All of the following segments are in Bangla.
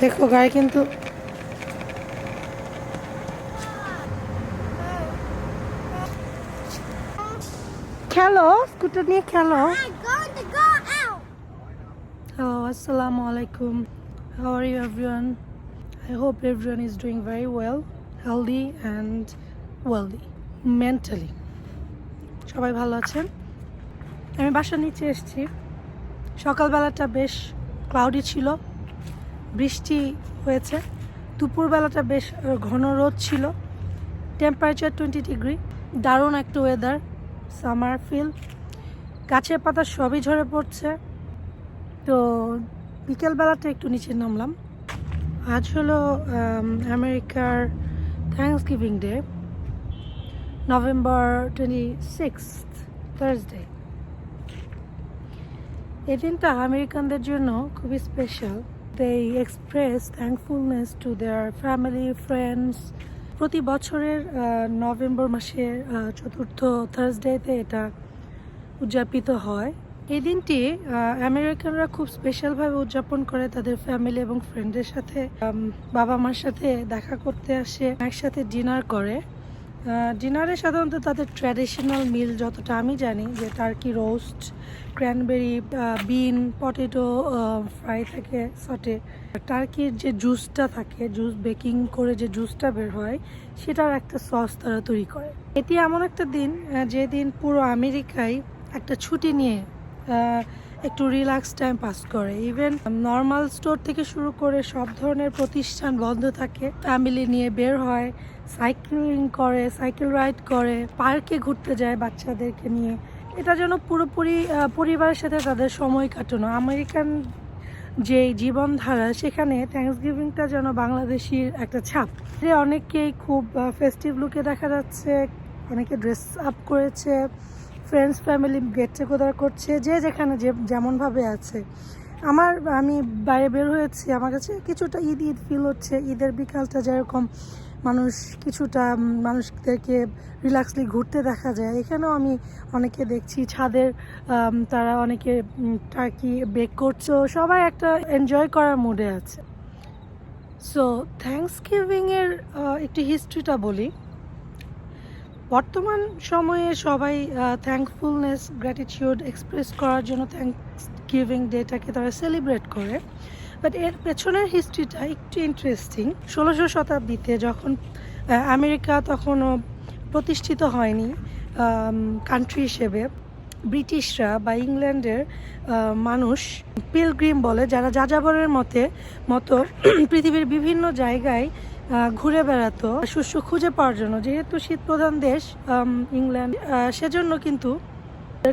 দেখো গায়ে কিন্তু খেলো, স্কুটার নিয়ে খেলো। Hello, assalamu alaikum. How are you everyone? I hope everyone is doing very well, healthy and wealthy, mentally. সবাই ভালো আছেন? আমি বাসার নিচে এসেছি। সকালবেলাটা বেশ ক্লাউডি ছিল, বৃষ্টি হয়েছে। দুপুরবেলাটা বেশ ঘন রোদ ছিল। টেম্পারেচার 20 ডিগ্রি, দারুণ একটা ওয়েদার, সামার ফিল। গাছের পাতা সবই ঝরে পড়ছে। তো বিকেলবেলাটা একটু নিচে নামলাম। আজ হলো আমেরিকার থ্যাঙ্কসগিভিং ডে, নভেম্বর 26, থার্সডে। এই দিনটা আমেরিকানদের জন্য খুবই special. They express thankfulness to their family, friends. প্রতি বছরের নভেম্বর মাসের চতুর্থ থার্সডেতে এটা উদযাপিত হয়। এই দিনটি আমেরিকানরা খুব স্পেশালভাবে উদযাপন করে তাদের ফ্যামিলি এবং ফ্রেন্ডের সাথে। বাবা মার সাথে দেখা করতে আসে, একসাথে ডিনার করে। ডিনারে সাধারণত তাদের ট্র্যাডিশনাল মিল যতটা আমি জানি, যে টার্কি রোস্ট, ক্র্যানবেরি, বিন, পটেটো ফ্রাই থাকে সটে। টার্কির যে জুসটা থাকে, জুস বেকিং করে যে জুসটা বের হয়, সেটার একটা সস তারা তৈরি করে। এটি এমন একটা দিন যেদিন পুরো আমেরিকায় একটা ছুটি নিয়ে একটু রিল্যাক্স টাইম পাস করে। ইভেন নর্মাল স্টোর থেকে শুরু করে সব ধরনের প্রতিষ্ঠান বন্ধ থাকে। ফ্যামিলি নিয়ে বের হয়, সাইক্লিং করে, সাইকেল রাইড করে, পার্কে ঘুরতে যায় বাচ্চাদেরকে নিয়ে। এটা যেন পুরোপুরি পরিবারের সাথে তাদের সময় কাটানো। আমেরিকান যে জীবনধারা, সেখানে থ্যাঙ্কসগিভিংটা যেন বাংলাদেশির একটা ছাপ। অনেকেই খুব ফেস্টিভ লুকে দেখা যাচ্ছে, অনেকে ড্রেস আপ করেছে, ফ্রেন্ডস ফ্যামিলি গেট টুগেদার করছে, যে যেখানে যে যেমনভাবে আছে। আমি বাইরে বের হয়েছি, আমার কাছে কিছুটা ঈদ ঈদ ফিল হচ্ছে। ঈদের বিকালটা যেরকম কিছুটা মানুষদেরকে রিল্যাক্সলি ঘুরতে দেখা যায়, এখানেও আমি অনেকে দেখছি ছাদের তারা অনেকে টার্কি বেক করছে, সবাই একটা এনজয় করার মুডে আছে। সো থ্যাঙ্কসগিভিংয়ের একটি হিস্ট্রিটা বলি। বর্তমান সময়ে সবাই থ্যাঙ্কফুলনেস, গ্র্যাটিটিউড এক্সপ্রেস করার জন্য থ্যাঙ্কসগিভিং ডেটাকে তারা সেলিব্রেট করে। বাট এর পেছনের হিস্ট্রিটা একটু ইন্টারেস্টিং। 16শো শতাব্দীতে যখন আমেরিকা তখনও প্রতিষ্ঠিত হয়নি কান্ট্রি হিসেবে, ব্রিটিশরা বা ইংল্যান্ডের মানুষ পিলগ্রিম বলে, যারা যাযাবরের মতো পৃথিবীর বিভিন্ন জায়গায় ঘুরে বেড়াতো শস্য খুঁজে পাওয়ার জন্য। যেহেতু শীত প্রধান দেশ ইংল্যান্ড, সেজন্য কিন্তু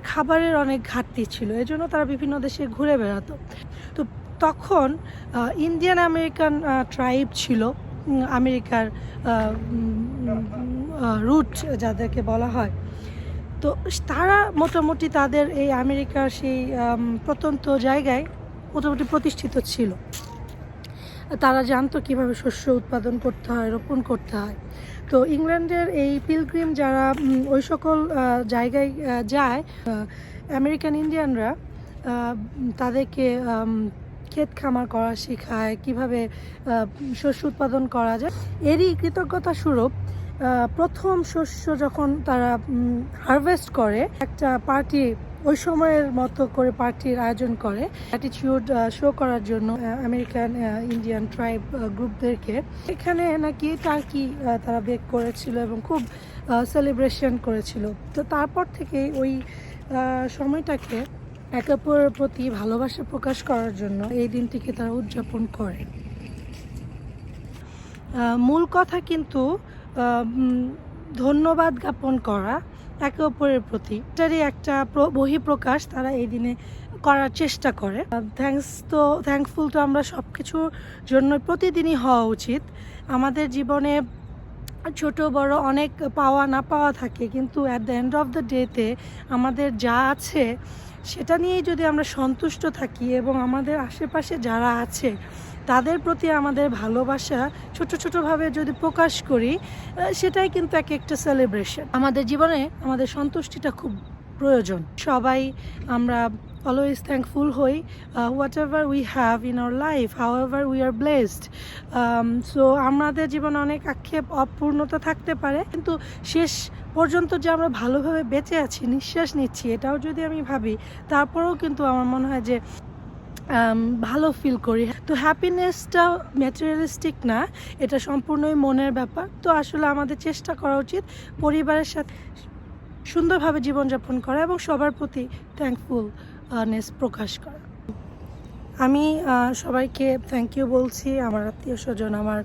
খাবারের অনেক ঘাটতি ছিল, এজন্য তারা বিভিন্ন দেশে ঘুরে বেড়াতো। তো তখন ইন্ডিয়ান আমেরিকান ট্রাইব ছিল আমেরিকার রুট যাদেরকে বলা হয়। তো তারা মোটামুটি তাদের এই আমেরিকার সেই প্রত্যন্ত জায়গায় মোটামুটি প্রতিষ্ঠিত ছিল। তারা জানতো কিভাবে শস্য উৎপাদন করতে হয়, রোপণ করতে হয়। তো ইংল্যান্ডের এই পিলগ্রিম যারা ওই সকল জায়গায় যায়, আমেরিকান ইন্ডিয়ানরা তাদেরকে ক্ষেত খামার করা শেখায়, কিভাবে শস্য উৎপাদন করা যায়। এরই কৃতজ্ঞতা স্বরূপ প্রথম শস্য যখন তারা হারভেস্ট করে, একটা পার্টি ওই সময়ের মতো করে পার্টির আয়োজন করে অ্যাটিটিউড শো করার জন্য আমেরিকান ইন্ডিয়ান ট্রাইব গ্রুপদেরকে। এখানে নাকি টার্কি তারা বেক করেছিল এবং খুব সেলিব্রেশন করেছিল। তো তারপর থেকে ওই সময়টাকে একে অপরের প্রতি ভালোবাসা প্রকাশ করার জন্য এই দিনটিকে তারা উদযাপন করে। মূল কথা কিন্তু ধন্যবাদ জ্ঞাপন করা একে অপরের প্রতি, এটারই একটা বহিঃপ্রকাশ তারা এই দিনে করার চেষ্টা করে। থ্যাঙ্কফুল তো আমরা সব কিছুর জন্য প্রতিদিনই হওয়া উচিত। আমাদের জীবনে ছোট বড় অনেক পাওয়া না পাওয়া থাকে, কিন্তু at the end of the ডেতে আমাদের যা আছে সেটা নিয়েই যদি আমরা সন্তুষ্ট থাকি এবং আমাদের আশেপাশে যারা আছে তাদের প্রতি আমাদের ভালোবাসা ছোটোভাবে যদি প্রকাশ করি, সেটাই কিন্তু একটা সেলিব্রেশন। আমাদের জীবনে আমাদের সন্তুষ্টিটা খুব প্রয়োজন। সবাই আমরা অলওয়েজ থ্যাঙ্কফুল হই what ever we have in our life, how ever we are blessed. So আমাদের জীবনে অনেক আক্ষেপ অপূর্ণতা থাকতে পারে, কিন্তু শেষ পর্যন্ত যে আমরা ভালোভাবে বেঁচে আছি, নিঃশ্বাস নিচ্ছি, এটাও যদি আমি ভাবি, তারপরেও কিন্তু আমার মনে হয় যে ভালো ফিল করি। তো হ্যাপিনেসটা ম্যাটেরিয়ালিস্টিক না, এটা সম্পূর্ণই মনের ব্যাপার। তো আসলে আমাদের চেষ্টা করা উচিত পরিবারের সাথে সুন্দরভাবে জীবনযাপন করা এবং সবার প্রতি থ্যাঙ্কফুলনেস প্রকাশ করা। আমি সবাইকে থ্যাংক ইউ বলছি, আমার আত্মীয় স্বজন, আমার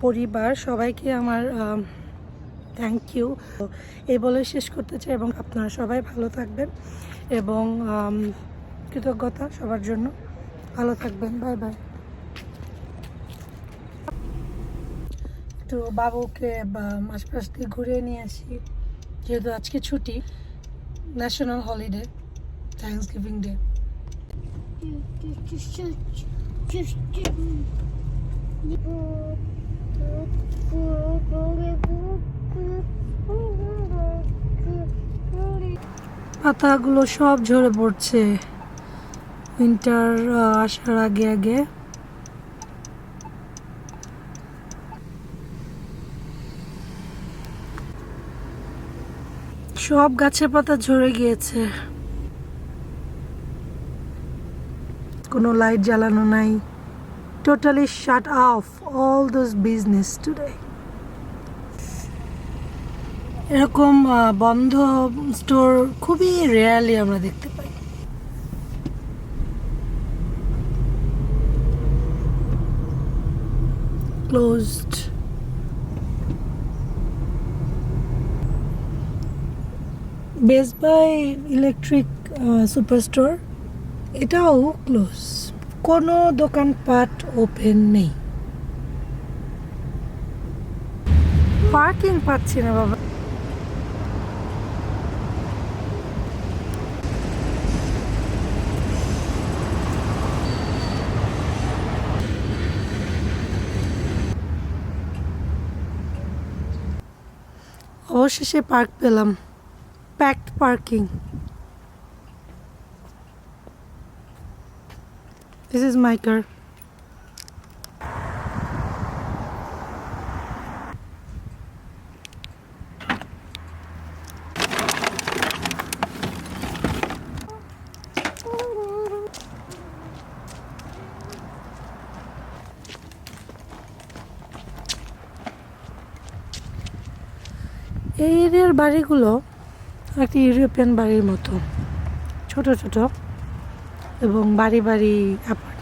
পরিবার, সবাইকে আমার থ্যাংক ইউ এই বলে শেষ করতে চাই। এবং আপনারা সবাই ভালো থাকবেন এবং কৃতজ্ঞতা সবার জন্য। ভালো থাকবেন, বাই বাই। একটু বাবুকে আশপাশ দিয়ে ঘুরিয়ে নিয়ে আসি, যেহেতু আজকে ছুটি, national holiday, thanks giving day. পাতাগুলো সব ঝরে পড়ছে উইন্টার আসার আগে আগে। সব গাছের পাতা ঝরে গিয়েছে, কোনো লাইট জ্বালানো নাই, totally shut off all those business today. এরকম বন্ধ স্টোর খুবই রেয়ারলি আমরা দেখতে পাই। Closed. Best Buy electric super store, এটাও ক্লোজ, কোনো দোকানপাট ওপেন নেই। পার্কিং পাচ্ছি না বাবা। অবশেষে পার্ক পেলাম, packed parking. This is my car. এই এরিয়ার বাড়িগুলো একটি ইউরোপিয়ান বাড়ির মতো, ছোট ছোট এবং বাড়ি বাড়ি অ্যাপার্টমেন্ট।